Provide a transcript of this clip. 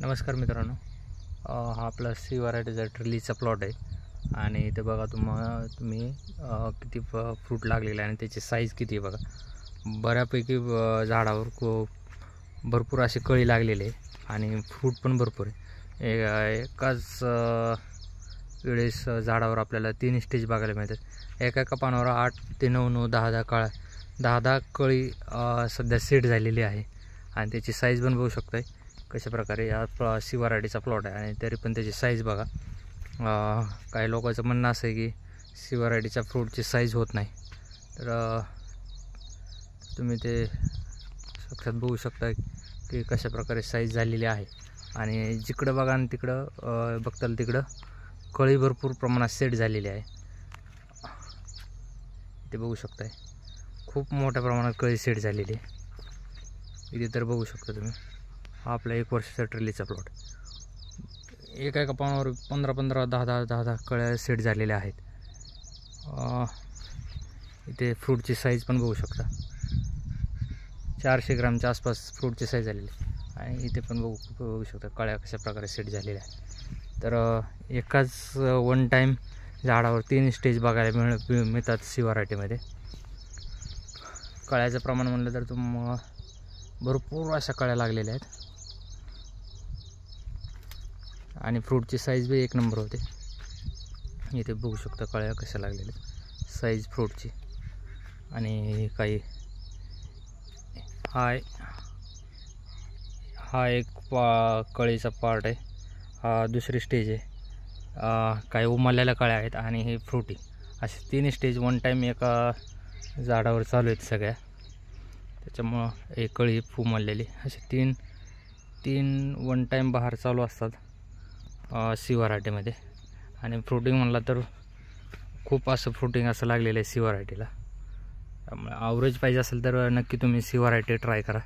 नमस्कार मित्रांनो, हा आपला सी व्हरायटीचा ट्रिलीचा प्लॉट आहे आणि इथे बघा तुम्ही किती फ्रूट लागलेला आहे आणि त्याची साईज किती आहे बघा. बऱ्यापैकी झाडावर भरपूर अशी कळी लागलेली आहे आणि फ्रूट पण भरपूर आहे. एकाच वेळेस झाडावर आपल्याला 3 स्टेज बघायला मिळतात. एका पानावर 8 ते 9 10 कळी सध्या सेट झालेली आहे आणि त्याची साईज पण बघू शकताय कशा प्रकारे. या सी व्हरायटीचा प्लॉट आहे आणि तरी पण त्याची साईज बघा. काही लोकांचं म्हणणं असं आहे की सी व्हरायटीच्या फ्रूटची साईज होत नाही, तर तुम्ही ते साक्षात बघू शकता की कशा प्रकारे साईज झालेली आहे. आणि जिकडं बघा आणि तिकडं बघताल तिकडं कळी भरपूर प्रमाणात सेट झालेली आहे. ते बघू शकताय खूप मोठ्या प्रमाणात कळी सेट झालेली आहे. इथे तर बघू शकता तुम्ही, हा आपला 1 वर्षाचा ट्रिलीचा प्लॉट. एका पानावर 15 10 कळ्या सेट झालेल्या आहेत. इथे फ्रूटची साईज पण बघू शकता, 400 ग्रामच्या आसपास फ्रूटची साईज झालेली आहे. आणि इथे पण बघू शकता कळ्या कशा प्रकारे सेट झालेल्या आहेत. तर एकाच वन टाईम झाडावर 3 स्टेज बघायला मिळतात सी व्हरायटीमध्ये. कळ्याचं प्रमाण म्हणलं तर भरपूर अशा कळ्या लागलेल्या आहेत आणि फ्रूटची साईज बी 1 नंबर होते. इथे बघू शकता कळ्या कशा लागलेल्या साईज फ्रूटची. आणि काही हा एक कळीचा पार्ट आहे, हा दुसरी स्टेज आहे. काही उमललेल्या कळ्या आहेत आणि हे फ्रूटी, असे 3 स्टेज वन टाईम एका झाडावर चालू आहेत सगळ्या. त्याच्यामुळं एक कळी उमललेली, असे तीन वन टाईम बहार चालू असतात सी व्हरायटीमध्ये. आणि फ्रुटिंग म्हणलं तर खूप असं फ्रुटिंग असं लागलेलं आहे सी व्हरायटीला. त्यामुळे ॲव्हरेज पाहिजे असेल तर नक्की तुम्ही सी व्हरायटी ट्राय करा.